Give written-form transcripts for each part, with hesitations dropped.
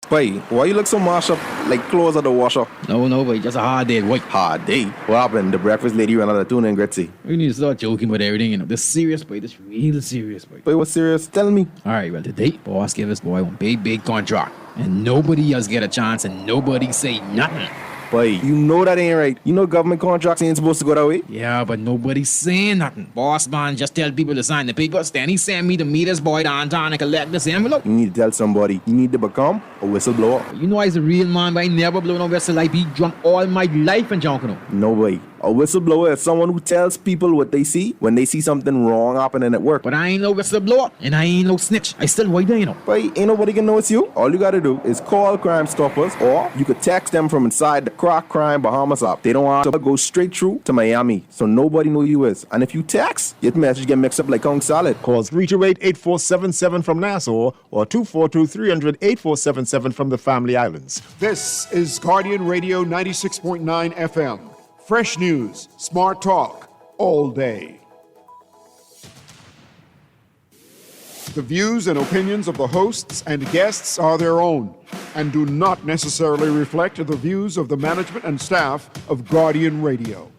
Boy, why you look so mashed up like clothes at the washer? No, boy, just a hard day, boy. Hard day? What happened? The breakfast lady ran out of tuna and gritty. We need to start joking about everything, you know. This serious, boy. This real serious, boy. Boy, what's serious? Tell me. All right, well, today, boss gave us, boy, one big contract. And nobody else get a chance and nobody say nothing. Boy, you know that ain't right. You know government contracts ain't supposed to go that way. Yeah, but nobody's saying nothing. Boss man just tell people to sign the papers. Then he send me to meet this boy downtown and collect this envelope. You need to tell somebody. You need to become a whistleblower. You know I's a real man, but I never blow no whistle. I be drunk all my life and drunk, you know. No way. A whistleblower is someone who tells people what they see when they see something wrong happening at work. But I ain't no whistleblower and I ain't no snitch. I still white there, you know. Boy, ain't nobody can know it's you. All you gotta do is call Crime Stoppers, or you could text them from inside the Crack Crime Bahamas app. They don't have to go straight through to Miami, so nobody know you is. And if you text, your message get mixed up like Kong salad. Call 328-8477 from Nassau or 242-300-8477 from the Family Islands. This is Guardian Radio 96.9 FM. Fresh news, smart talk, all day. The views and opinions of the hosts and guests are their own and do not necessarily reflect the views of the management and staff of Guardian Radio.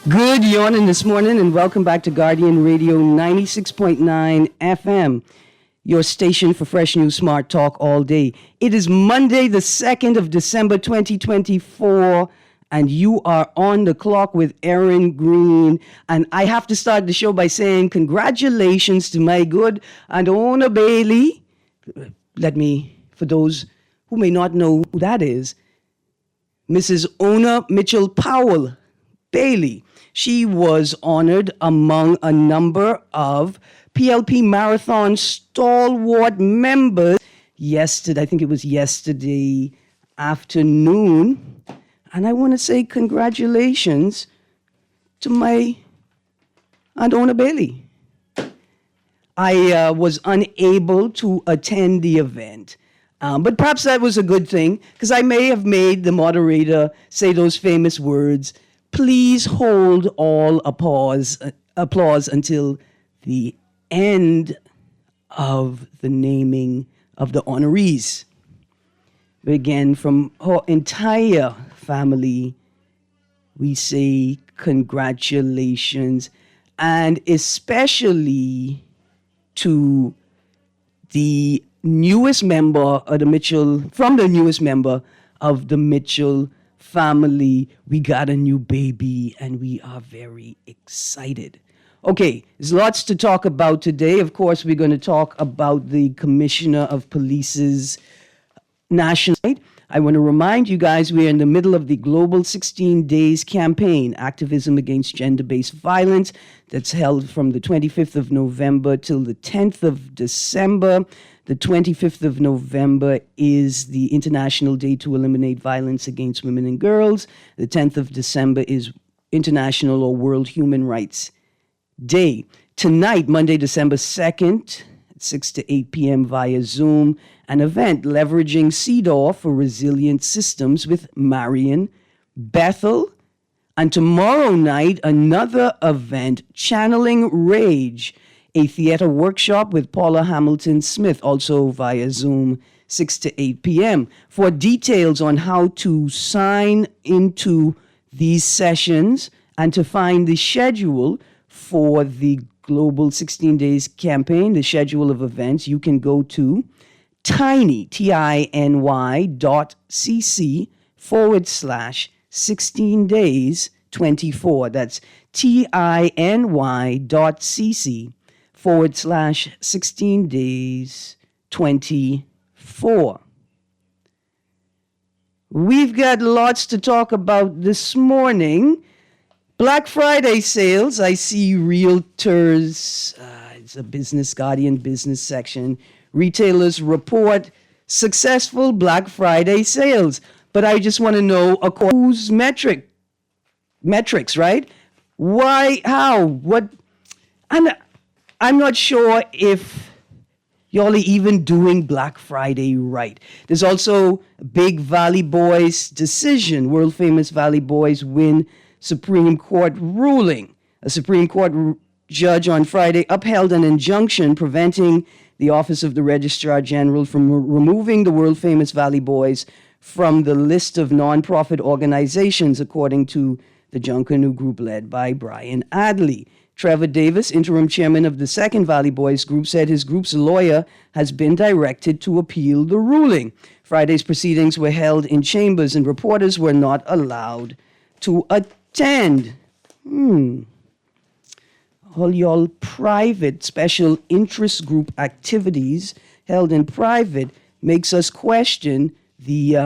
Good yawning this morning and welcome back to Guardian Radio 96.9 FM, your station for fresh news, smart talk all day. It is Monday, the 2nd of December, 2024, and you are on the clock with Erin, Greene. And I have to start the show by saying congratulations to my good Adona Bailey. Let me, for those who may not know who that is, Mrs. Ona Mitchell Powell Bailey. She was honored among a number of PLP Marathon stalwart members yesterday. I think it was yesterday afternoon. And I want to say congratulations to my Aunt Ona Bailey. I was unable to attend the event. But perhaps that was a good thing, because I may have made the moderator say those famous words, "Please hold all applause until the end of the naming of the honorees." Again, from her entire family, we say congratulations, and especially to the newest member of the Mitchell, from the newest member of the Mitchell family. We got a new baby and we are very excited. Okay, there's lots to talk about today. Of course, we're going to talk about the Commissioner of Police's national night. I want to remind you guys we're in the middle of the Global 16 Days campaign, Activism Against Gender-Based Violence, that's held from the 25th of November till the 10th of December. The 25th of November is the International Day to Eliminate Violence Against Women and Girls. The 10th of December is International or World Human Rights Day. Tonight, Monday, December 2nd, at 6 to 8 p.m. via Zoom, an event leveraging CEDAW for resilient systems with Marion Bethel. And tomorrow night, another event, Channeling Rage, a theater workshop with Paula Hamilton Smith, also via Zoom, 6 to 8 p.m. For details on how to sign into these sessions and to find the schedule for the Global 16 Days campaign, the schedule of events, you can go to tiny.cc/16 days 24. That's tiny.cc/16 days 24. We've got lots to talk about this morning. Black Friday sales. I see realtors, it's a Business Guardian business section. Retailers report successful Black Friday sales. But I just want to know whose metrics, right? Why, how, what? I'm not sure if y'all are even doing Black Friday right. There's also big Valley Boys decision. World famous Valley Boys win Supreme Court ruling. A Supreme Court judge on Friday upheld an injunction preventing the Office of the Registrar General from removing the world famous Valley Boys from the list of nonprofit organizations, according to the Junkanoo Group led by Brian Adley. Trevor Davis, interim chairman of the Second Valley Boys Group, said his group's lawyer has been directed to appeal the ruling. Friday's proceedings were held in chambers and reporters were not allowed to attend. All y'all private special interest group activities held in private makes us question the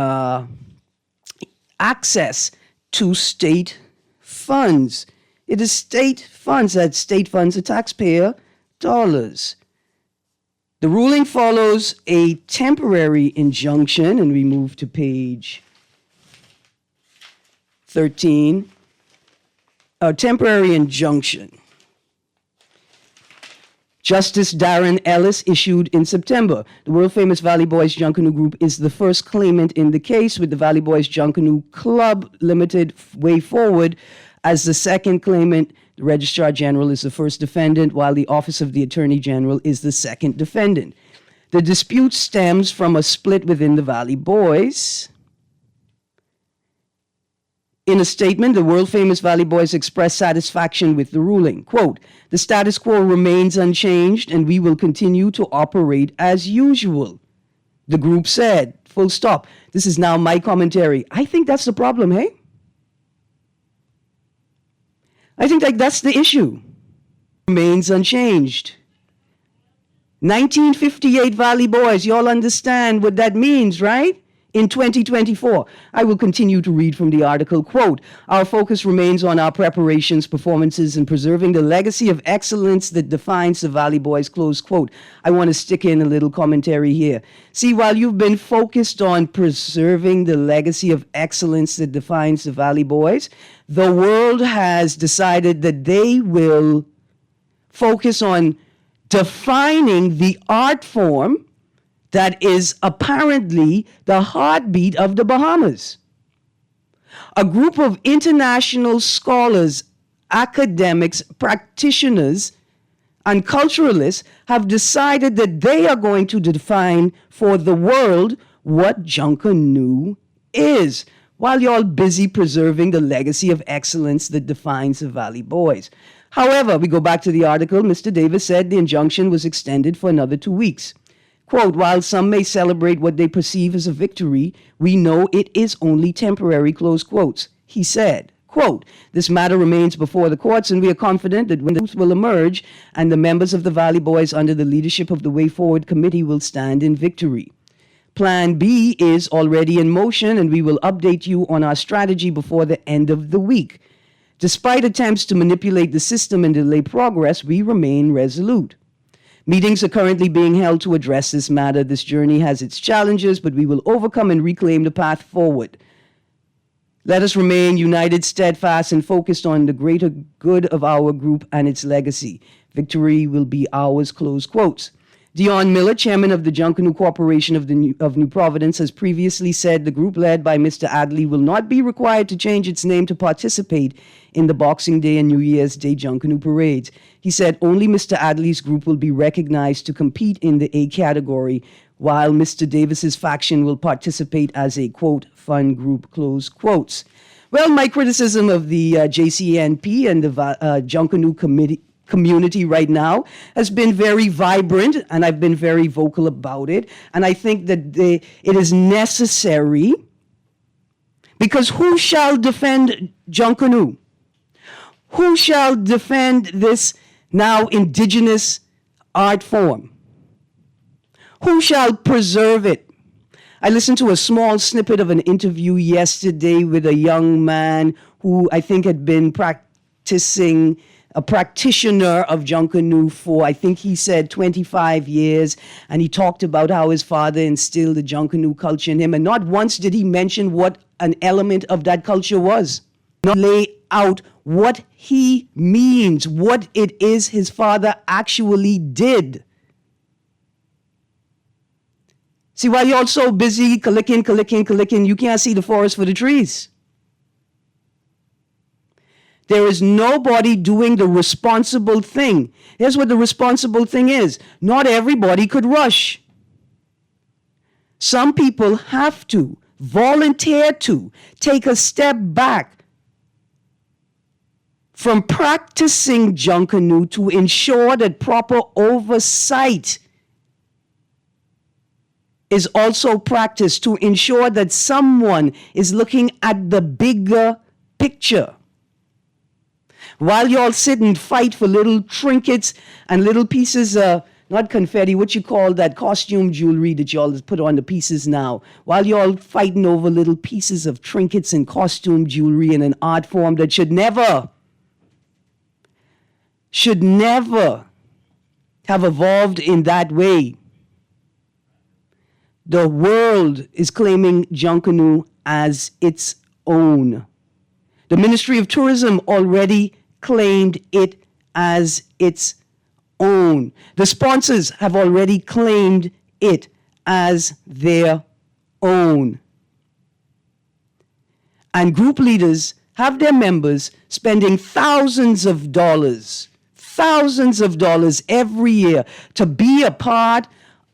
access to state funds. It is state funds, that state funds are taxpayer dollars. The ruling follows a temporary injunction, and we move to page 13. A temporary injunction. Justice Darren Ellis issued in September. The world-famous Valley Boys Junkanoo Group is the first claimant in the case, with the Valley Boys Junkanoo Club Limited way forward as the second claimant. The Registrar General is the first defendant, while the Office of the Attorney General is the second defendant. The dispute stems from a split within the Valley Boys. In a statement, the world-famous Valley Boys expressed satisfaction with the ruling. Quote, "The status quo remains unchanged and we will continue to operate as usual," the group said. Full stop. This is now my commentary. I think that's the problem, hey? I think that's the issue. Remains unchanged. 1958 Valley Boys, y'all understand what that means, right? In 2024, I will continue to read from the article, quote, "Our focus remains on our preparations, performances, and preserving the legacy of excellence that defines the Valley Boys," close quote. I want to stick in a little commentary here. See, while you've been focused on preserving the legacy of excellence that defines the Valley Boys, the world has decided that they will focus on defining the art form that is apparently the heartbeat of the Bahamas. A group of international scholars, academics, practitioners, and culturalists have decided that they are going to define for the world what Junkanoo is, while y'all busy preserving the legacy of excellence that defines the Valley Boys. However, we go back to the article, Mr. Davis said the injunction was extended for another 2 weeks. Quote, "While some may celebrate what they perceive as a victory, we know it is only temporary," close quotes. He said, quote, "This matter remains before the courts and we are confident that when the truth will emerge and the members of the Valley Boys under the leadership of the Way Forward Committee will stand in victory. Plan B is already in motion and we will update you on our strategy before the end of the week. Despite attempts to manipulate the system and delay progress, we remain resolute. Meetings are currently being held to address this matter. This journey has its challenges, but we will overcome and reclaim the path forward. Let us remain united, steadfast, and focused on the greater good of our group and its legacy. Victory will be ours," close quotes. Dion Miller, chairman of the Junkanoo Corporation of New Providence, has previously said the group led by Mr. Adley will not be required to change its name to participate in the Boxing Day and New Year's Day Junkanoo parades. He said only Mr. Adley's group will be recognized to compete in the A category, while Mr. Davis's faction will participate as a, quote, fun group, close quotes. Well, my criticism of the JCNP and the Junkanoo community right now has been very vibrant, and I've been very vocal about it. And I think that it is necessary, because who shall defend Junkanoo? Who shall defend this now indigenous art form? Who shall preserve it? I listened to a small snippet of an interview yesterday with a young man who I think had been a practitioner of Junkanoo for, I think he said 25 years, and he talked about how his father instilled the Junkanoo culture in him, and not once did he mention what an element of that culture was. Not lay out what he means, what it is his father actually did. See, while you're all so busy collecting, you can't see the forest for the trees. There is nobody doing the responsible thing. Here's what the responsible thing is. Not everybody could rush. Some people have to volunteer to take a step back from practicing Junkanoo to ensure that proper oversight is also practiced, to ensure that someone is looking at the bigger picture. While you all sit and fight for little trinkets and little pieces of, not confetti, what you call that costume jewelry that you all put on the pieces now. While you all fighting over little pieces of trinkets and costume jewelry in an art form that should never have evolved in that way. The world is claiming Junkanoo as its own. The Ministry of Tourism already claimed it as its own. The sponsors have already claimed it as their own. And group leaders have their members spending thousands of dollars every year to be a part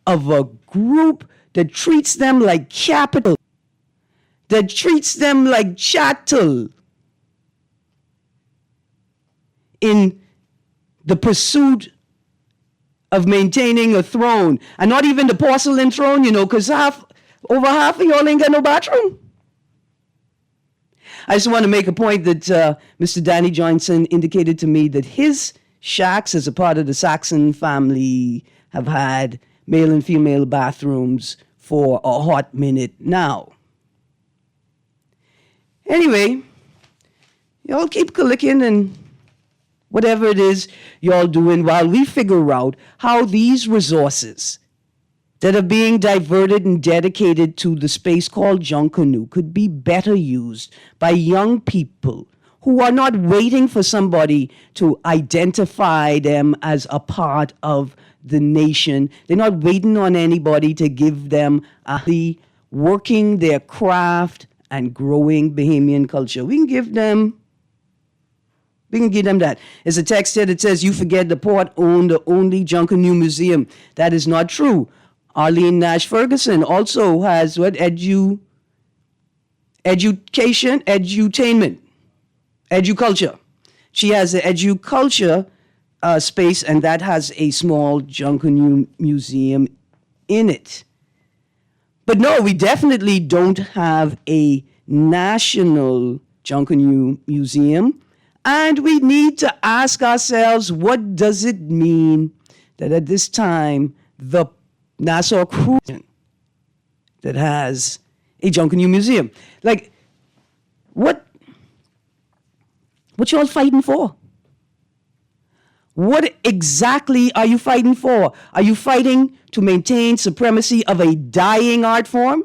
of a group that treats them like capital, that treats them like chattel in the pursuit of maintaining a throne. And not even the porcelain throne, because over half of y'all ain't got no bathroom. I just want to make a point that Mr. Danny Johnson indicated to me that his shacks as a part of the Saxon family have had male and female bathrooms for a hot minute now. Anyway, y'all keep clicking and whatever it is y'all doing while we figure out how these resources that are being diverted and dedicated to the space called Junkanoo could be better used by young people who are not waiting for somebody to identify them as a part of the nation. They're not waiting on anybody to give them working their craft and growing Bahamian culture. We can give them that. There's a text here that says, you forget the port owned the only Junkanoo museum. That is not true. Arlene Nash Ferguson also has education, edutainment, educulture. She has the educulture space, and that has a small Junkanoo museum in it. But no, we definitely don't have a national Junkanoo museum. And we need to ask ourselves, what does it mean that at this time, the Nassau Cruise that has a Junkanoo museum? Like, what y'all fighting for? What exactly are you fighting for? Are you fighting to maintain supremacy of a dying art form?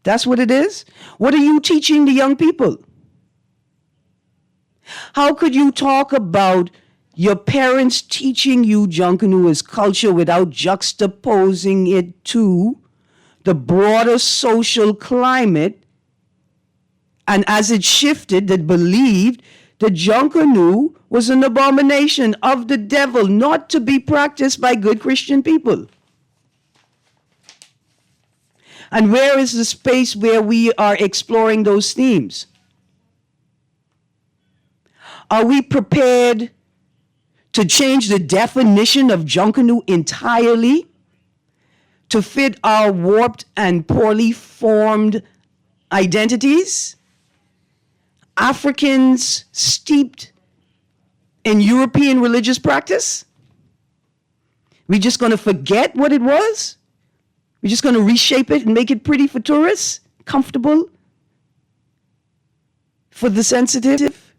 That's what it is? What are you teaching the young people? How could you talk about your parents teaching you Junkanoo is culture without juxtaposing it to the broader social climate, and as it shifted, that believed that Junkanoo was an abomination of the devil, not to be practiced by good Christian people. And where is the space where we are exploring those themes? Are we prepared to change the definition of Junkanoo entirely to fit our warped and poorly formed identities? Africans steeped in European religious practice? We're just going to forget what it was? We're just going to reshape it and make it pretty for tourists, comfortable for the sensitive?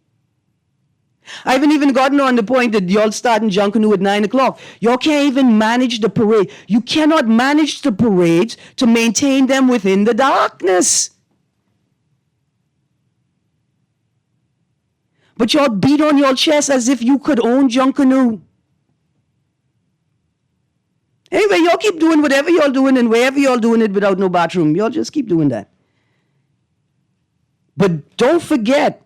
I haven't even gotten on the point that y'all starting Junkanoo at 9 o'clock. Y'all can't even manage the parade. You cannot manage the parades to maintain them within the darkness. But y'all beat on your chest as if you could own Junkanoo. Anyway, y'all keep doing whatever y'all doing and wherever y'all doing it without no bathroom. Y'all just keep doing that. But don't forget,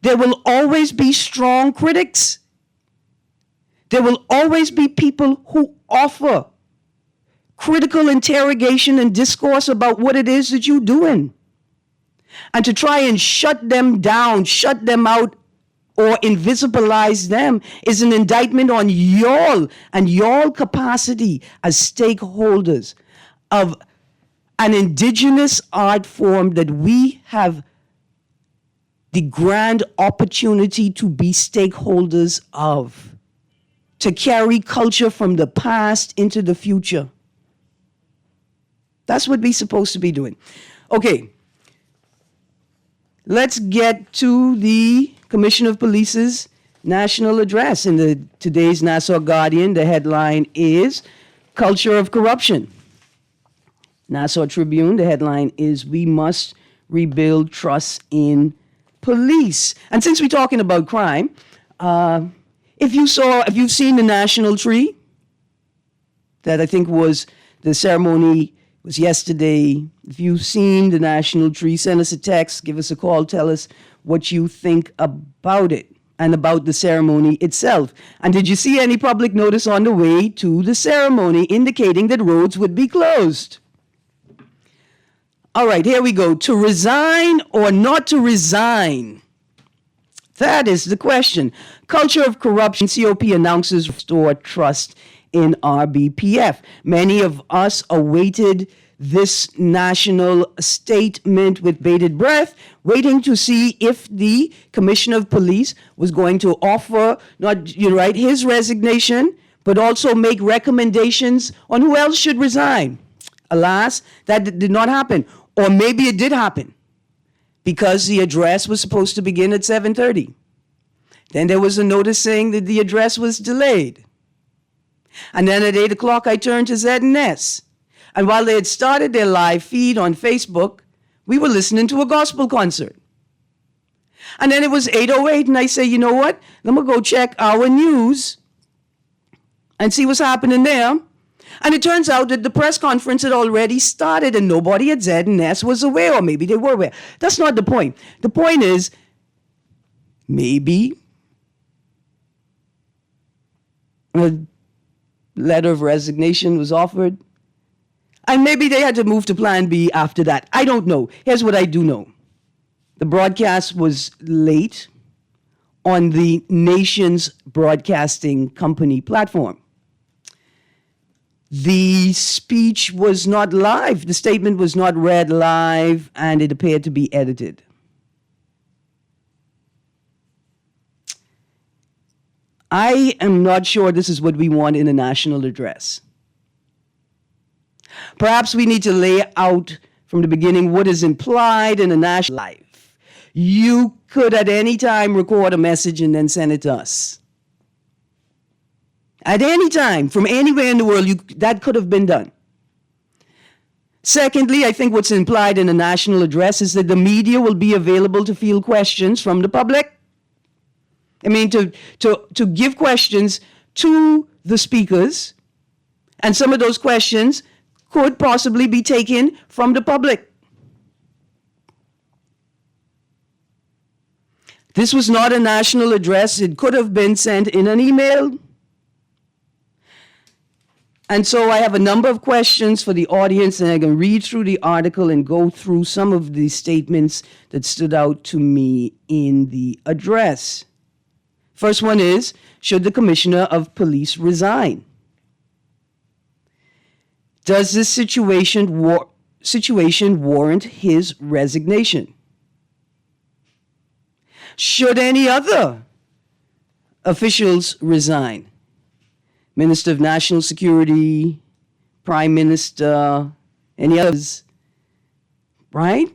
there will always be strong critics. There will always be people who offer critical interrogation and discourse about what it is that you're doing. And to try and shut them down, shut them out, or invisibilize them is an indictment on y'all and y'all capacity as stakeholders of an indigenous art form that we have the grand opportunity to be stakeholders of, to carry culture from the past into the future. That's what we're supposed to be doing. Okay, let's get to the Commissioner of Police's national address. In today's Nassau Guardian, the headline is Culture of Corruption. Nassau Tribune, the headline is We Must Rebuild Trust in Police. And since we're talking about crime, if you've seen the national tree, that I think was the ceremony was yesterday. If you've seen the national tree, send us a text, give us a call, tell us what you think about it and about the ceremony itself. And did you see any public notice on the way to the ceremony indicating that roads would be closed? All right, here we go. To resign or not to resign? That is the question. Culture of corruption. COP announces restore trust in RBPF. Many of us awaited this national statement with bated breath, waiting to see if the Commissioner of Police was going to offer his resignation, but also make recommendations on who else should resign. Alas, that did not happen. Or maybe it did happen because the address was supposed to begin at 7:30. Then there was a notice saying that the address was delayed. And then at 8 o'clock, I turned to Z&S. And while they had started their live feed on Facebook, we were listening to a gospel concert. And then it was 8:08, and I say, you know what? I'm going to go check our news and see what's happening there. And it turns out that the press conference had already started and nobody at Z&S was aware, or maybe they were aware. That's not the point. The point is, maybe a letter of resignation was offered, and maybe they had to move to Plan B after that. I don't know. Here's what I do know. The broadcast was late on the nation's broadcasting company platform. The speech was not live. The statement was not read live, and it appeared to be edited. I am not sure this is what we want in a national address. Perhaps we need to lay out from the beginning what is implied in a national life. You could at any time record a message and then send it to us. At any time, from anywhere in the world, that could have been done. Secondly, I think what's implied in a national address is that the media will be available to field questions from the public. I mean, to give questions to the speakers, and some of those questions could possibly be taken from the public. This was not a national address. It could have been sent in an email. And so I have a number of questions for the audience, and I can read through the article and go through some of the statements that stood out to me in the address. First one is, should the Commissioner of Police resign? Does this situation warrant his resignation? Should any other officials resign? Minister of National Security, Prime Minister, any others, right?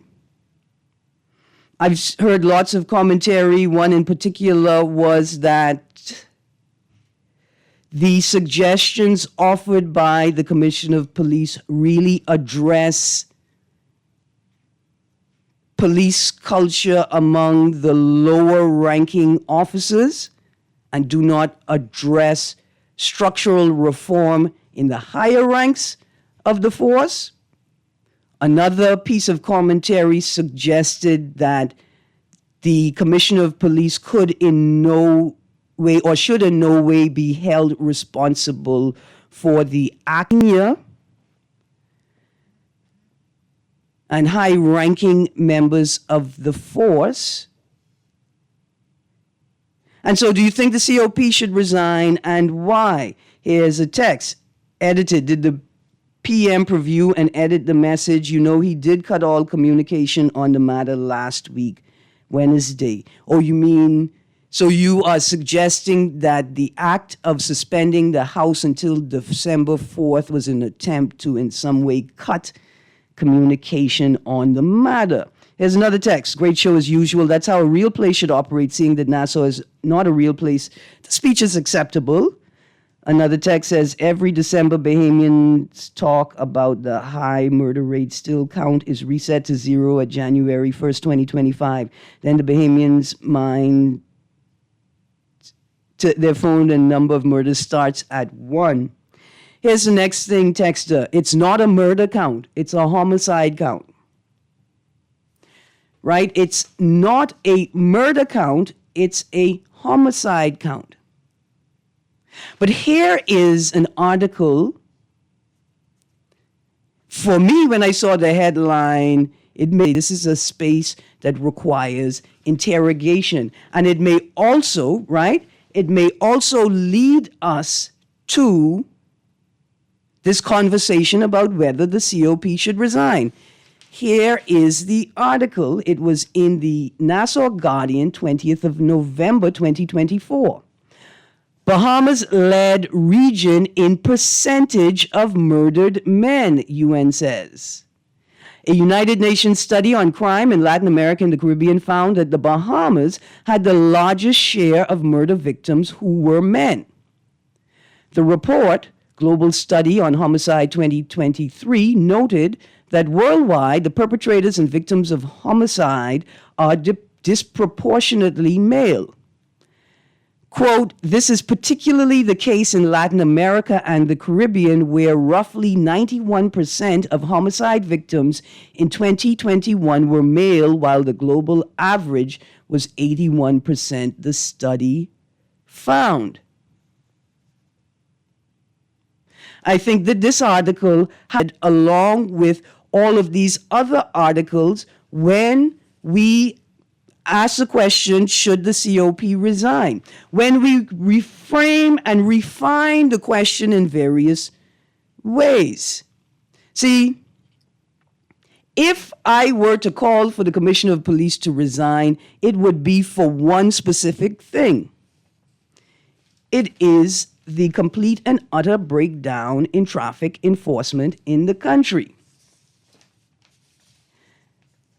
I've heard lots of commentary. One in particular was that the suggestions offered by the Commissioner of Police really address police culture among the lower ranking officers and do not address structural reform in the higher ranks of the force. Another piece of commentary suggested that the Commissioner of Police could in no way or should in no way be held responsible for the acting and high-ranking members of the force. And so do you think the COP should resign, and why? Here's a text. Edited. Did the PM preview and edit the message? You know he did cut all communication on the matter last week, Wednesday. Oh, you mean, so you are suggesting that the act of suspending the House until December 4th was an attempt to in some way cut communication on the matter. Here's another text. Great show as usual. That's how a real place should operate, seeing that Nassau is not a real place. The speech is acceptable. Another text says, every December Bahamians talk about the high murder rate. Still count is reset to 0 at January 1st, 2025. Then the Bahamians mind to their phone and number of murders starts at 1. Here's the next thing, texter. It's not a murder count. It's a homicide count. Right? It's not a murder count. It's a homicide count. But here is an article. For me, when I saw the headline, it made this is a space that requires interrogation. And it may also, right? It may also lead us to this conversation about whether the COP should resign. Here is the article. It was in the Nassau Guardian, 20th of November, 2024. Bahamas led region in percentage of murdered men, UN says. A United Nations study on crime in Latin America and the Caribbean found that the Bahamas had the largest share of murder victims who were men. The report, Global Study on Homicide 2023, noted that worldwide, the perpetrators and victims of homicide are disproportionately male. Quote, this is particularly the case in Latin America and the Caribbean, where roughly 91% of homicide victims in 2021 were male, while the global average was 81%, the study found. I think that this article had, along with all of these other articles, when we ask the question, should the COP resign? When we reframe and refine the question in various ways. See, if I were to call for the Commissioner of Police to resign, it would be for one specific thing. It is the complete and utter breakdown in traffic enforcement in the country.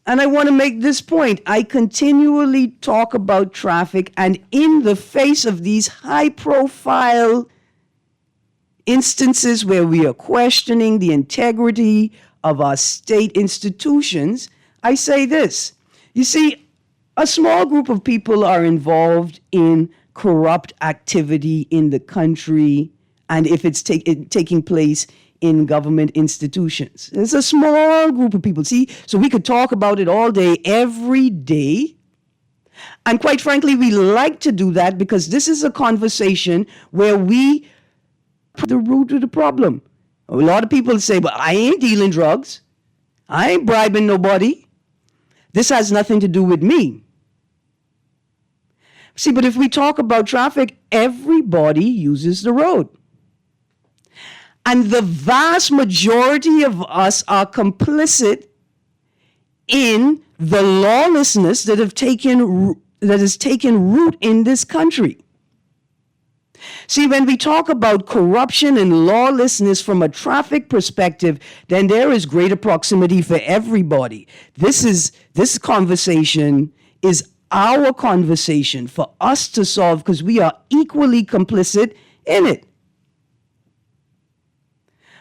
And I want to make this point. I continually talk about traffic, and in the face of these high-profile instances where we are questioning the integrity of our state institutions, I say this. You see, a small group of people are involved in corrupt activity in the country, and if it's taking place in government institutions. It's a small group of people. See, so we could talk about it all day, every day. And quite frankly, we like to do that because this is a conversation where we put the root of the problem. A lot of people say, but I ain't dealing drugs. I ain't bribing nobody. This has nothing to do with me. See, but if we talk about traffic, everybody uses the road. And the vast majority of us are complicit in the lawlessness that has taken root in this country. See, when we talk about corruption and lawlessness from a traffic perspective, then there is greater proximity for everybody. This conversation is our conversation for us to solve because we are equally complicit in it.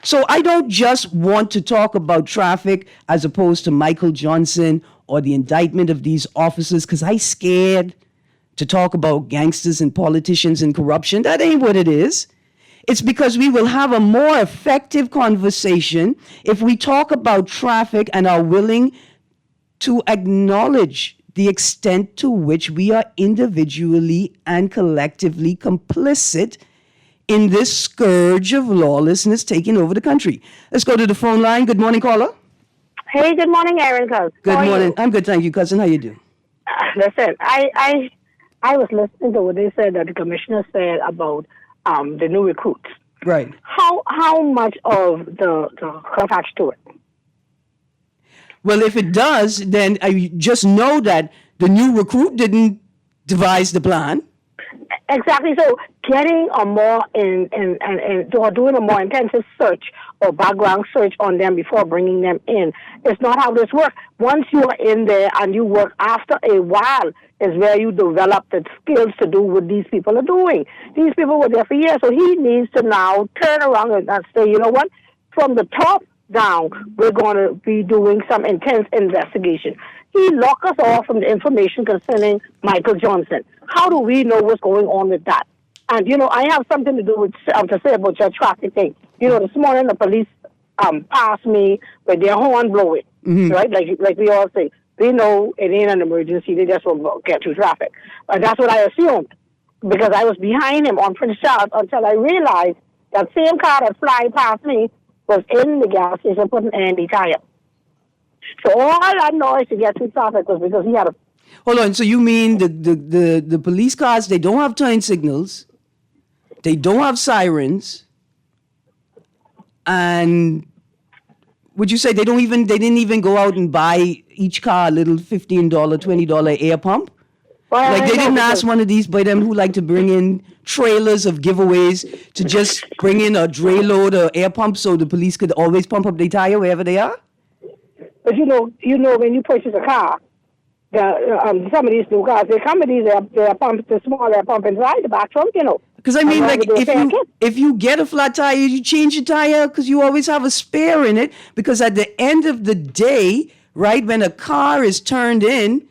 So I don't just want to talk about traffic as opposed to Michael Johnson or the indictment of these officers because I'm scared to talk about gangsters and politicians and corruption. That ain't what it is. It's because we will have a more effective conversation if we talk about traffic and are willing to acknowledge the extent to which we are individually and collectively complicit in this scourge of lawlessness taking over the country. Let's go to the phone line. Good morning, caller. Hey, good morning, Erin. Good morning. I'm good, thank you, cousin. How you doing? Listen, I was listening to what they said that the commissioner said about the new recruits. Right. How much of the attached to it? Well, if it does, then I just know that the new recruit didn't devise the plan. Exactly. So getting a more or doing a more intensive search or background search on them before bringing them in is not how this works. Once you are in there and you work after a while is where you develop the skills to do what these people are doing. These people were there for years, so he needs to now turn around and say, you know what, from the top down, we're going to be doing some intense investigation. He locked us off from the information concerning Michael Johnson. How do we know what's going on with that? And, you know, I have something to do with to say about your traffic thing. You know, this morning the police passed me with their horn blowing, right? Like we all say. We know it ain't an emergency. They just won't get through traffic. But that's what I assumed because I was behind him on Prince Charles until I realized that same car that fly past me was in the gas station putting air in the tire. So all that noise to get through traffic was because he had a... Hold on, so you mean the police cars, they don't have turn signals, they don't have sirens, and would you say they didn't even go out and buy each car a little $15, $20 air pump? Well, like they didn't ask one of these by them who like to bring in trailers of giveaways to just bring in a dray load of air pump so the police could always pump up their tire wherever they are? But you know, when you purchase a car, some of these new cars, they come with these air pumps, the small air pump inside the back trunk, you know. Because I mean, like if you get a flat tire, you change your tire because you always have a spare in it. Because at the end of the day, right, when a car is turned in,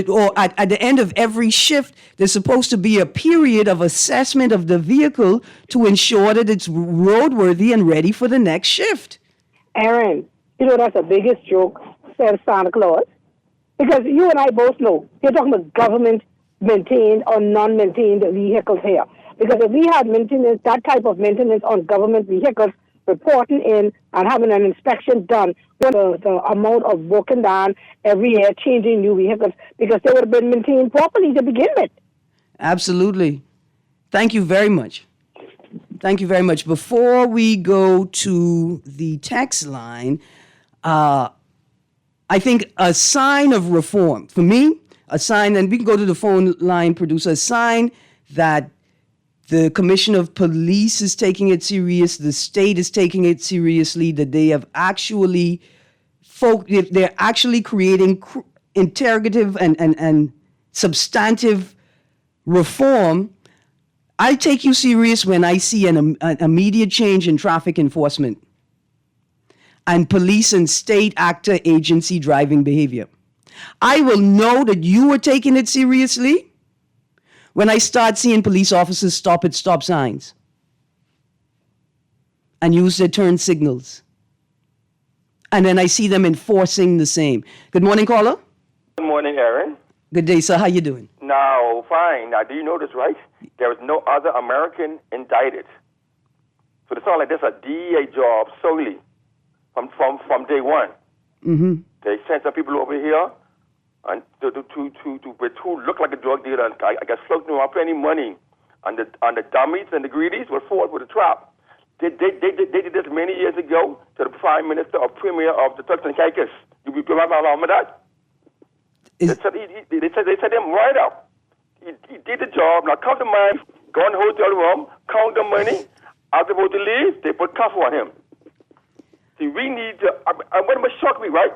or at the end of every shift, there's supposed to be a period of assessment of the vehicle to ensure that it's roadworthy and ready for the next shift. Erin, you know that's the biggest joke, said Santa Claus. Because you and I both know, you're talking about government-maintained or non-maintained vehicles here. Because if we had maintenance, that type of maintenance on government vehicles, reporting in and having an inspection done, with the amount of working done every year, changing new vehicles, because they would have been maintained properly to begin with. Absolutely. Thank you very much. Thank you very much. Before we go to the text line, I think a sign of reform, for me, a sign, and we can go to the phone line, producer, a sign that the Commissioner of Police is taking it serious, the state is taking it seriously, that they have actually, they're actually creating interrogative and substantive reform. I take you serious when I see an immediate change in traffic enforcement and police and state actor agency driving behavior. I will know that you are taking it seriously when I start seeing police officers stop at stop signs and use their turn signals. And then I see them enforcing the same. Good morning, caller. Good morning, Erin. Good day, sir. How you doing? Now, fine. Now, do you know this, right? There is no other American indicted. So it's not like this a DEA job solely from day one. Mm-hmm. They sent some people over here and to look like a drug dealer and I guess floating around plenty money. And the dummies and the greedies were forced with a trap. They did this many years ago to the Prime Minister or Premier of the Turks and Caicos. You remember that? They set him right up. He did the job. Now come to mind, go in the hotel room, count the money. After about to leave, they put cuff on him. See, we need to. What shocked me, right?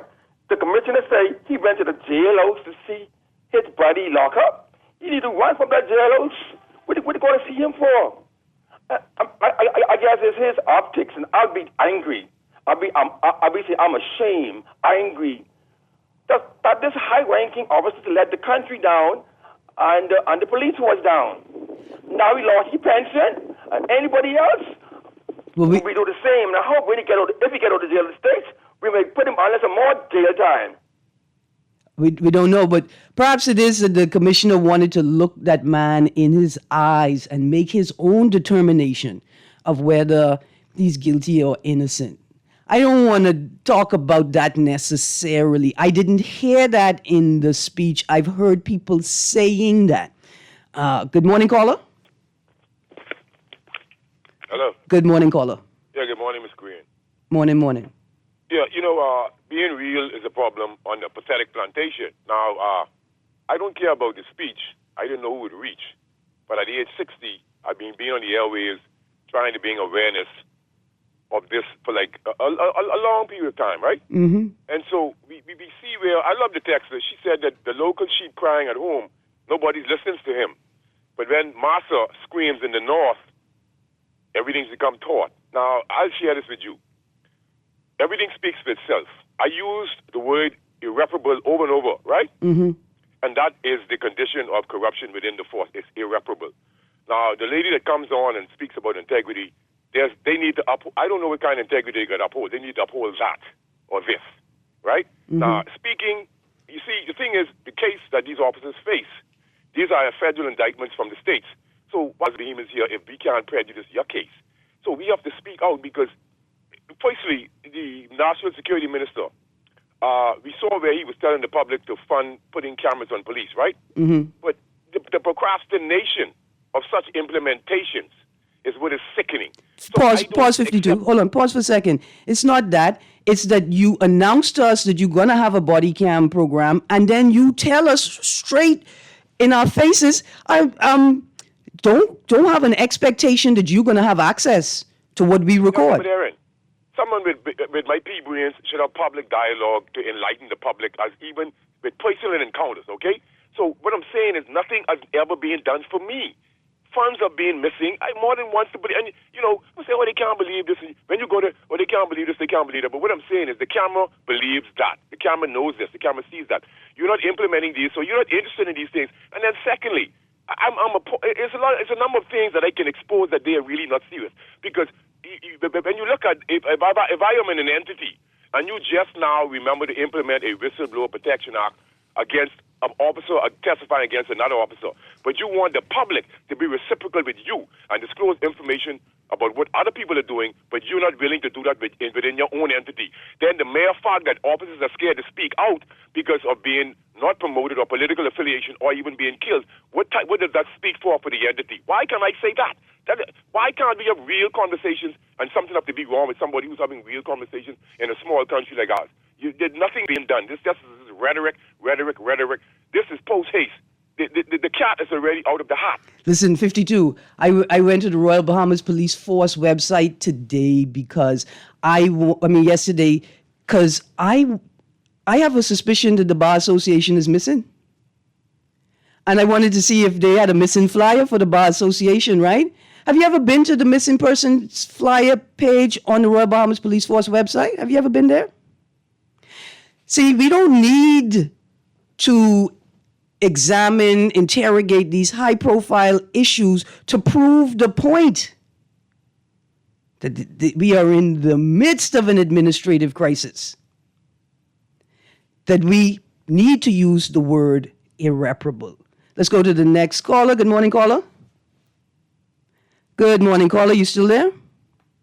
The commissioner say he went to the jailhouse to see his buddy lock up. You need to run from that jailhouse. What are you going to see him for? I guess it's his optics, and I'll be angry. I'll be say I'm ashamed, angry. That this high-ranking officer let the country down, and the police was down. Now he lost his pension, and anybody else will we do the same. And I hope when if he get out of jail in the States, we may put him on some more jail time. We don't know, but perhaps it is that the commissioner wanted to look that man in his eyes and make his own determination of whether he's guilty or innocent. I don't want to talk about that necessarily. I didn't hear that in the speech. I've heard people saying that. Good morning, caller. Hello. Good morning, caller. Yeah, good morning, Miss Greene. Morning. Yeah, being real is a problem on the pathetic plantation. Now, I don't care about the speech. I didn't know who it would reach. But at the age 60, I've been on the airways trying to bring awareness of this for like a long period of time, right? Mm-hmm. And so we see where, I love the text. She said that the local sheep crying at home, nobody listens to him. But when Massa screams in the north, everything's become taut. Now, I'll share this with you. Everything speaks for itself. I used the word irreparable over and over, right? Mm-hmm. And that is the condition of corruption within the force. It's irreparable. Now, the lady that comes on and speaks about integrity, they need to uphold. I don't know what kind of integrity they got to uphold. They need to uphold that or this, right? Mm-hmm. Now, speaking, you see, the thing is, the case that these officers face, these are federal indictments from the states. So what's the behemoths here if we can't prejudice your case? So we have to speak out because, firstly, the National Security Minister, we saw where he was telling the public to fund putting cameras on police, right? Mm-hmm. But the procrastination of such implementations is what is sickening. So Pause 52. Hold on, pause for a second. It's not that. It's that you announced to us that you're going to have a body cam program, and then you tell us straight in our faces, don't have an expectation that you're going to have access to what we record. But Erin, someone with my pea brains should have public dialogue to enlighten the public, as even with personal encounters, okay? So what I'm saying is nothing has ever been done for me. Funds are being missing. I more than once to believe, and we say, they can't believe this. When you go to, they can't believe this, they can't believe that. But what I'm saying is the camera believes that. The camera knows this. The camera sees that. You're not implementing these, so you're not interested in these things. And then secondly, it's a number of things that I can expose that they are really not serious. Because when you look at, if I am in an entity, and you just now remember to implement a Whistleblower Protection Act against an officer testifying against another officer, but you want the public to be reciprocal with you and disclose information about what other people are doing, but you're not willing to do that within your own entity, then the mere fact that officers are scared to speak out because of being not promoted or political affiliation or even being killed, what does that speak for the entity? Why can't I say that? Why can't we have real conversations and something have to be wrong with somebody who's having real conversations in a small country like ours? There's nothing being done. This is rhetoric. This is post-haste. The cat is already out of the hat. Listen, 52, I went to the Royal Bahamas Police Force website today because yesterday, because I have a suspicion that the Bar Association is missing. And I wanted to see if they had a missing flyer for the Bar Association, right? Have you ever been to the missing persons flyer page on the Royal Bahamas Police Force website? Have you ever been there? See, we don't need to examine, interrogate these high-profile issues to prove the point that we are in the midst of an administrative crisis, that we need to use the word irreparable. Let's go to the next caller. Good morning, caller. Good morning, caller. You still there?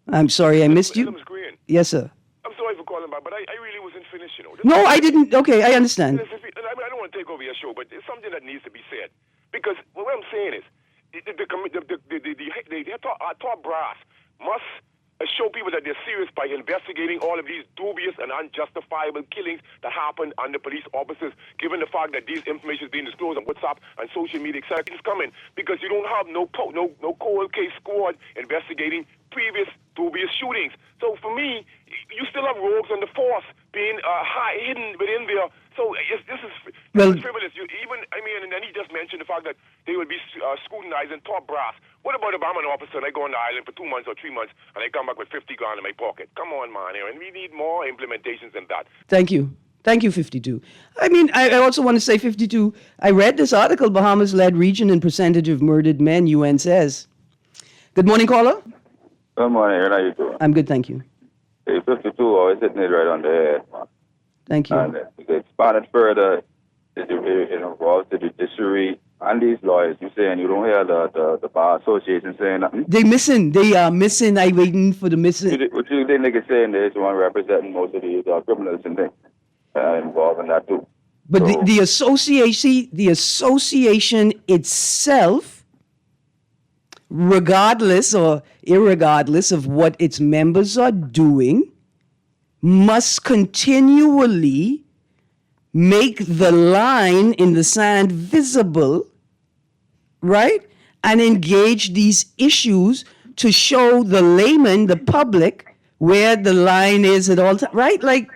I'm sorry, I missed you. Greene. Yes, sir. I'm sorry for calling back, but I really wasn't finished, No, I didn't. Okay, I understand. I don't want to take over your show, but it's something that needs to be said. Because what I'm saying is, the top brass must show people that they're serious by investigating all of these dubious and unjustifiable killings that happen under police officers, given the fact that these information is being disclosed on WhatsApp and social media, etc. It's coming because you don't have no cold case squad investigating previous dubious shootings. So for me, you still have rogues on the force being hidden within there. So this is frivolous. And then he just mentioned the fact that they will be scrutinizing top brass. What about if I'm an officer and I go on the island for 2 months or 3 months and I come back with 50 grand in my pocket? Come on, man, Erin. We need more implementations than that. Thank you. Thank you, 52. I also want to say, 52, I read this article, Bahamas led region and percentage of murdered men, UN says. Good morning, caller. Good morning, Erin. How you doing? I'm good, thank you. Hey, 52, always hitting it right on the head, man. Thank you. And to expand it further, it involves the judiciary and these lawyers. You saying you don't hear the Bar Association saying nothing? They are missing. I waiting for the missing. What you think niggas saying there is one representing most of these criminals and things involved in that too. But so, the association itself, regardless or irregardless of what its members are doing, must continually make the line in the sand visible, right? And engage these issues to show the layman, the public, where the line is at all times, right? Like,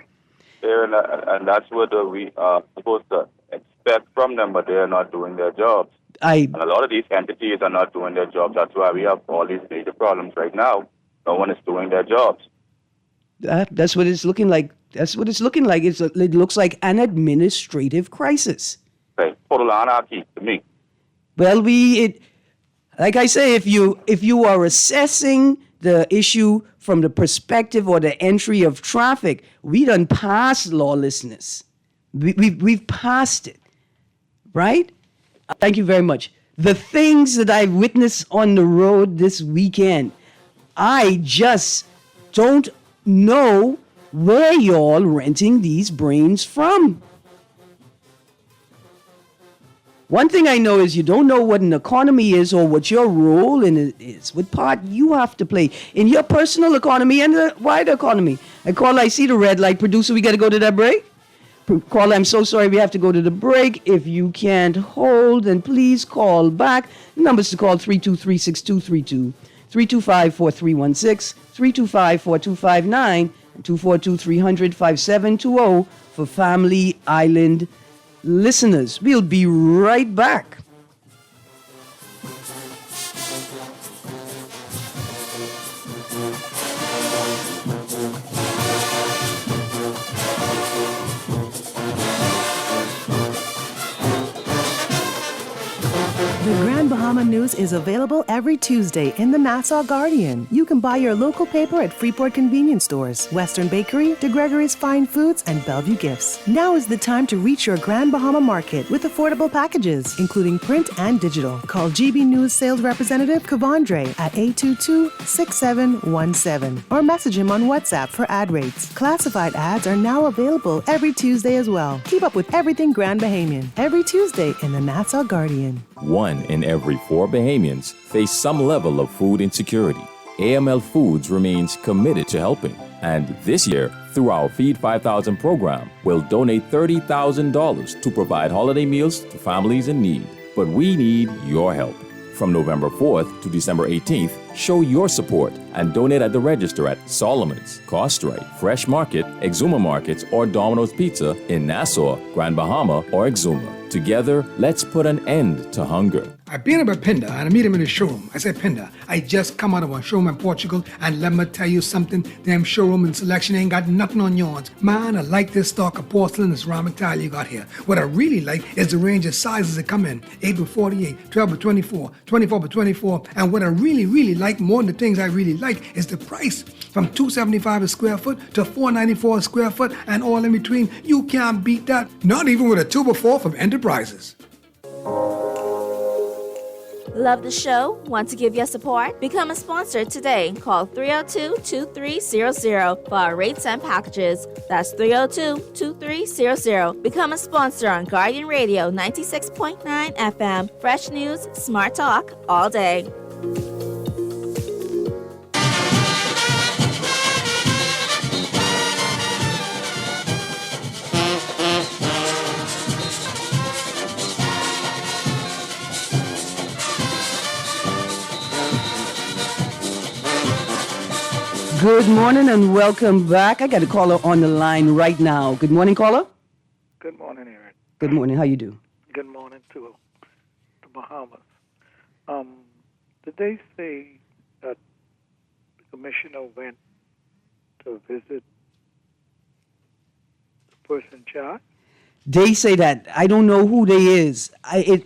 and that's what we are supposed to expect from them, but they are not doing their jobs. And a lot of these entities are not doing their jobs. That's why we have all these major problems right now. No one is doing their jobs. That's what it's looking like. That's what it's looking like. It looks like an administrative crisis. Okay, total anarchy to me. Well, like I say, if you are assessing the issue from the perspective or the entry of traffic, we done past lawlessness. We've passed it, right? Thank you very much. The things that I've witnessed on the road this weekend, I just don't know where y'all renting these brains from. One thing I know is you don't know what an economy is or what your role in it is, what part you have to play in your personal economy and the wider economy. I see the red light. Producer, we got to go to that break? Caller, I'm so sorry we have to go to the break. If you can't hold, then please call back. The numbers to call 323-6232. 325-4316, 325-4259, and 242-300-5720 for Family Island listeners. We'll be right back. The Grand Bahama News is available every Tuesday in the Nassau Guardian. You can buy your local paper at Freeport Convenience Stores, Western Bakery, De Gregory's Fine Foods, and Bellevue Gifts. Now is the time to reach your Grand Bahama market with affordable packages, including print and digital. Call GB News Sales Representative Kavandre at 822-6717 or message him on WhatsApp for ad rates. Classified ads are now available every Tuesday as well. Keep up with everything Grand Bahamian every Tuesday in the Nassau Guardian. 1 in every 4 Bahamians face some level of food insecurity. AML Foods remains committed to helping, and this year, through our Feed 5,000 program, we'll donate $30,000 to provide holiday meals to families in need. But we need your help. From November 4th to December 18th, show your support and donate at the register at Solomon's, Costrite, Fresh Market, Exuma Markets, or Domino's Pizza in Nassau, Grand Bahama, or Exuma. Together, let's put an end to hunger. I've been up at Pinda and I meet him in his showroom. I said, Pinda, I just come out of a showroom in Portugal and let me tell you something. Damn showroom and selection ain't got nothing on yours. Man, I like this stock of porcelain and ceramic tile you got here. What I really like is the range of sizes that come in. 8 by 48, 12 by 24, 24 by 24. And what I really like more than the things I really like is the price. From $275 a square foot to $494 a square foot and all in between. You can't beat that. Not even with a 2x4 from Enterprises. Love the show? Want to give your support? Become a sponsor today. Call 302-2300 for our rates and packages. That's 302-2300. Become a sponsor on Guardian Radio 96.9 FM. Fresh news, smart talk, all day. Good morning and welcome back. I got a caller on the line right now. Good morning, caller. Good morning, Erin. Good morning. How you do? Good morning to the Bahamas. Did they say that the commissioner went to visit the person charged? They say that. I don't know who they is. I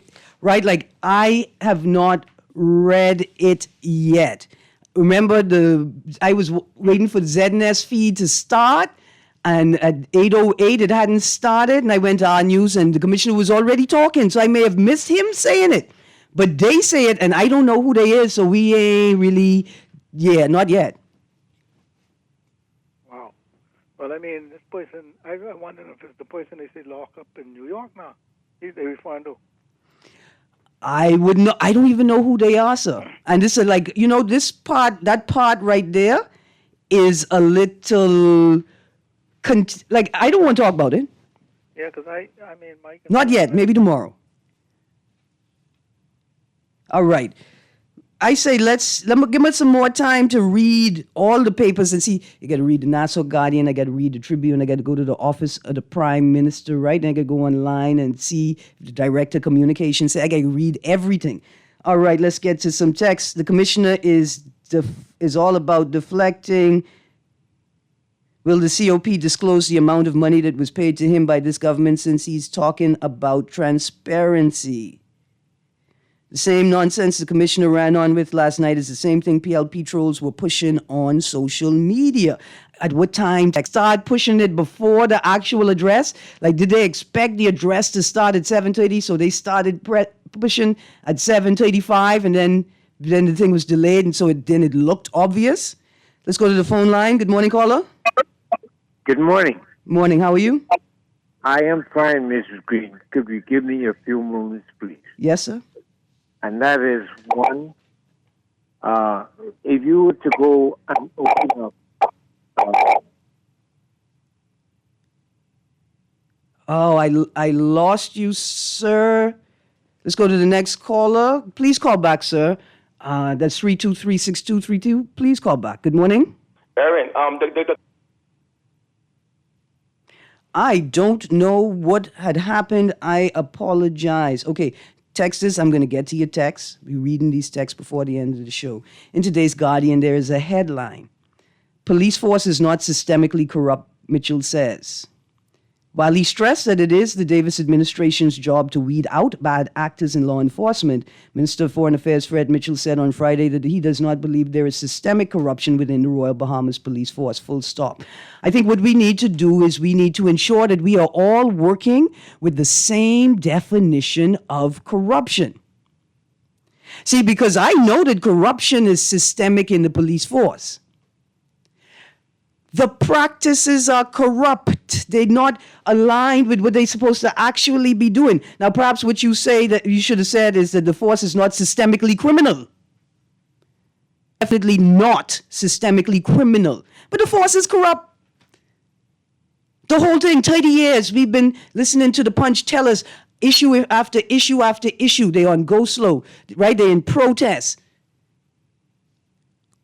have not read it yet. Remember, I was waiting for the ZNS feed to start, and at 8:08 it hadn't started, and I went to our news, and the commissioner was already talking, so I may have missed him saying it. But they say it, and I don't know who they is, so we ain't really, not yet. Wow. Well, I mean, this person, I wonder if it's the person they say lock up in New York now. They referring to. I would know. I don't even know who they are, sir. And this is that part right there is a little, I don't want to talk about it. Yeah, because I mean, Mike. Not yet. Maybe tomorrow. All right. I say let me give us some more time to read all the papers and see. You got to read the Nassau Guardian. I got to read the Tribune. I got to go to the office of the Prime Minister, right? And I got to go online and see if the Director of Communications. I got to read everything. All right, let's get to some text. The commissioner is all about deflecting. Will the COP disclose the amount of money that was paid to him by this government since he's talking about transparency? The same nonsense the commissioner ran on with last night is the same thing PLP trolls were pushing on social media. At what time? Start pushing it before the actual address? Like, did they expect the address to start at 7:30? So they started pushing at 7:35, and then the thing was delayed, and so it looked obvious. Let's go to the phone line. Good morning, caller. Good morning. Morning. How are you? I am fine, Mrs. Greene. Could you give me a few moments, please? Yes, sir. And that is one, if you were to go and open up. I lost you, sir. Let's go to the next caller. Please call back, sir. That's 323-6232. Please call back. Good morning. Erin, I don't know what had happened. I apologize. Okay. Text this. I'm going to get to your text. We're reading these texts before the end of the show. In today's Guardian, there is a headline. Police force is not systemically corrupt, Mitchell says. While he stressed that it is the Davis administration's job to weed out bad actors in law enforcement, Minister of Foreign Affairs Fred Mitchell said on Friday that he does not believe there is systemic corruption within the Royal Bahamas Police Force, full stop. I think what we need to do is we need to ensure that we are all working with the same definition of corruption. See, because I know that corruption is systemic in the police force. The practices are corrupt. They're not aligned with what they're supposed to actually be doing. Now, perhaps what you say that you should have said is that the force is not systemically criminal. Definitely not systemically criminal. But the force is corrupt. The whole thing, 30 years, we've been listening to the Punch tell us issue after issue after issue. They're on go slow, right? They're in protest.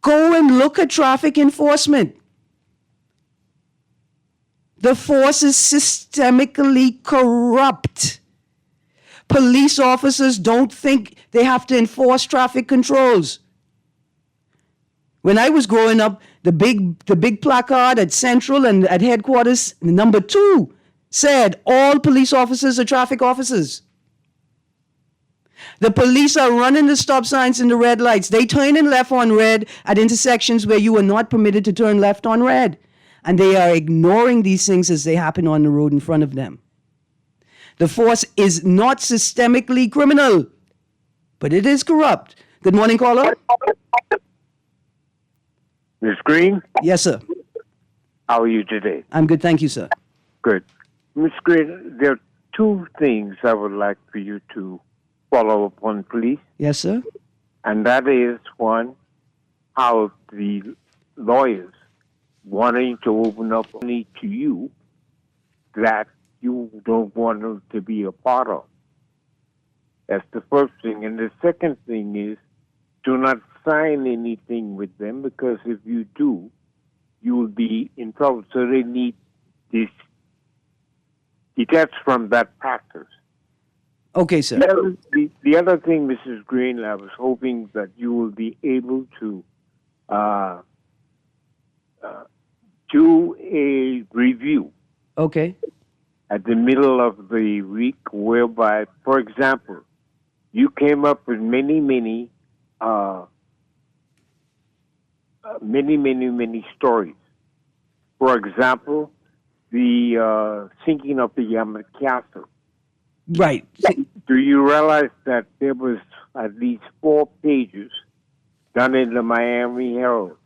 Go and look at traffic enforcement. The force is systemically corrupt. Police officers don't think they have to enforce traffic controls. When I was growing up, the big placard at Central and at headquarters, number 2, said all police officers are traffic officers. The police are running the stop signs and the red lights. They turn in left on red at intersections where you are not permitted to turn left on red. And they are ignoring these things as they happen on the road in front of them. The force is not systemically criminal, but it is corrupt. Good morning, caller. Ms. Greene? Yes, sir. How are you today? I'm good, thank you, sir. Good. Ms. Greene, there are 2 things I would like for you to follow up on, please. Yes, sir. And that is, one, how the lawyers wanting to open up only to you that you don't want them to be a part of. That's the first thing. And the second thing is, do not sign anything with them, because if you do, you will be in trouble. So they need this detached from that practice. Okay, sir. The other thing, Mrs. Greene, I was hoping that you will be able to do a review. Okay. At the middle of the week, whereby, for example, you came up with many stories. For example, the sinking of the Yarmouth Castle. Right. Do you realize that there was at least 4 pages done in the Miami Herald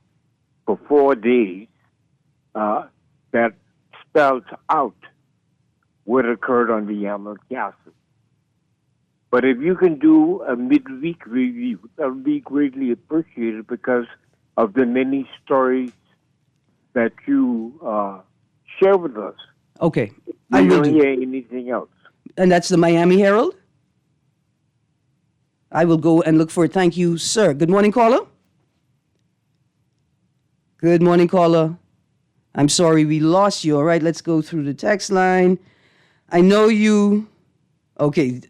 for 4 days that spelled out what occurred on the Yarmouth Castle? But if you can do a midweek review, that would be greatly appreciated, because of the many stories that you share with us. Okay. We don't hear anything else. And that's the Miami Herald? I will go and look for it. Thank you, sir. Good morning, caller. Good morning, caller. I'm sorry we lost you. All right, let's go through the text line. I know you. Okay,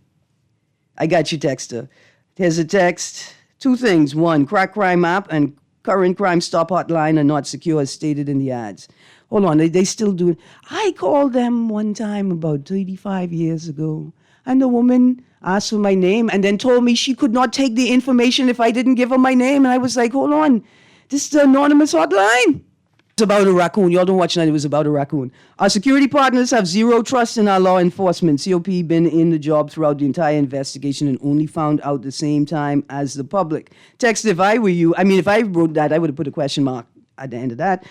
I got you, texter. Here's a text. 2 things. 1, crack crime app and current crime stop hotline are not secure as stated in the ads. Hold on, they still do it. I called them one time about 35 years ago, and the woman asked for my name and then told me she could not take the information if I didn't give her my name. And I was like, hold on, this is the anonymous hotline. It's about a raccoon. Y'all don't watch that. It was about a raccoon. Our security partners have zero trust in our law enforcement. COP been in the job throughout the entire investigation and only found out the same time as the public. Text, if I were you, if I wrote that, I would have put a question mark at the end of that.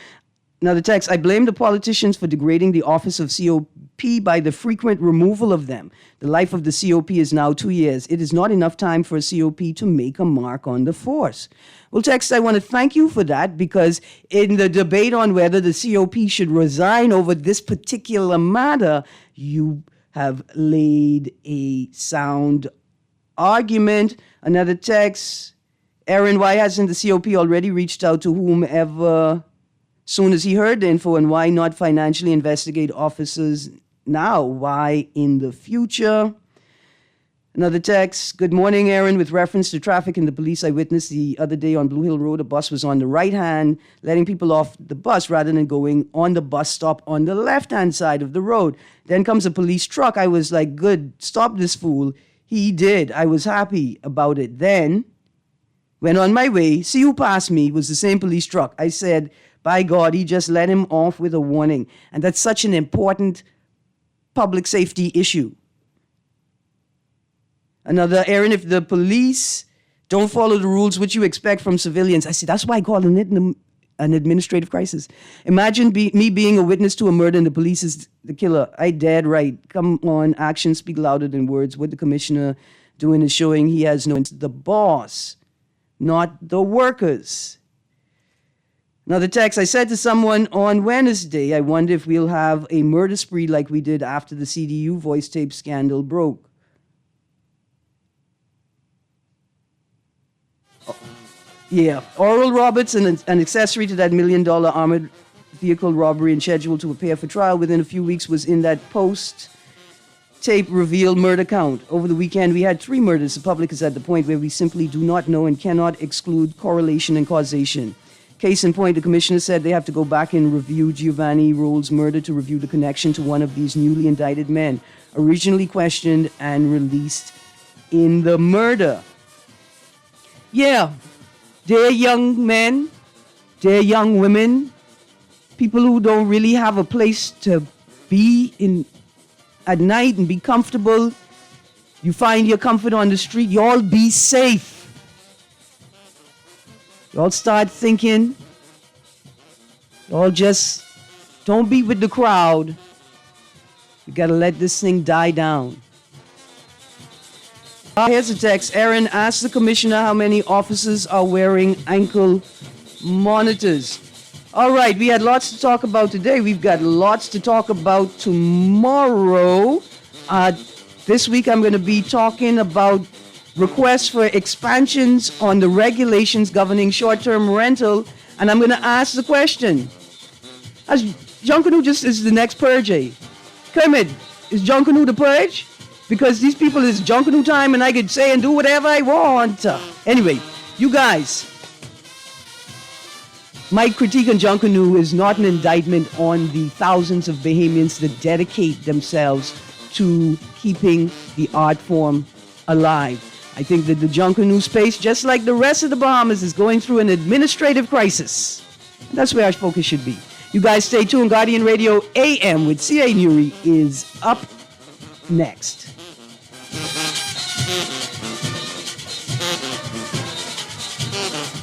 Another text, I blame the politicians for degrading the office of COP by the frequent removal of them. The life of the COP is now 2 years. It is not enough time for a COP to make a mark on the force. Well, text, I want to thank you for that, because in the debate on whether the COP should resign over this particular matter, you have laid a sound argument. Another text, Erin, why hasn't the COP already reached out to whomever soon as he heard the info, and why not financially investigate officers now? Why in the future? Another text. Good morning, Erin. With reference to traffic and the police, I witnessed the other day on Blue Hill Road, a bus was on the right hand, letting people off the bus rather than going on the bus stop on the left-hand side of the road. Then comes a police truck. I was like, good, stop this fool. He did. I was happy about it. Then, went on my way, see who passed me was the same police truck. I said, by God, he just let him off with a warning. And that's such an important public safety issue. Another, Erin, if the police don't follow the rules, what you expect from civilians? I said, that's why I call it an administrative crisis. Imagine me being a witness to a murder and the police is the killer. I dead right. Come on, actions speak louder than words. What the commissioner doing is showing he has no... The boss, not the workers. Another text, I said to someone on Wednesday, I wonder if we'll have a murder spree like we did after the CDU voice tape scandal broke. Yeah, Oral Roberts, an accessory to that $1 million armored vehicle robbery and scheduled to appear for trial within a few weeks, was in that post tape revealed murder count. Over the weekend, we had 3 murders. The public is at the point where we simply do not know and cannot exclude correlation and causation. Case in point, the commissioner said they have to go back and review Giovanni Rolls' murder to review the connection to one of these newly indicted men, originally questioned and released in the murder. Yeah, they're young men, they're young women, people who don't really have a place to be in at night and be comfortable. You find your comfort on the street. Y'all be safe. Y'all start thinking. Y'all just don't be with the crowd. You gotta let this thing die down. Here's a text. Erin asked the commissioner how many officers are wearing ankle monitors. All right, we had lots to talk about today. We've got lots to talk about tomorrow. This week I'm going to be talking about requests for expansions on the regulations governing short-term rental, and I'm going to ask the question. As Junkanoo just is the next purge, eh? Kermit, is Junkanoo the purge? Because these people is Junkanoo time and I could say and do whatever I want. Anyway, you guys, my critique on Junkanoo is not an indictment on the thousands of Bahamians that dedicate themselves to keeping the art form alive. I think that the Junkanoo space, just like the rest of the Bahamas, is going through an administrative crisis. That's where our focus should be. You guys stay tuned. Guardian Radio AM with C.A. Nuri is up next.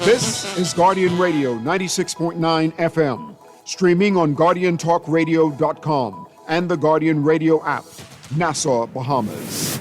This is Guardian Radio 96.9 FM, streaming on GuardianTalkRadio.com and the Guardian Radio app, Nassau, Bahamas.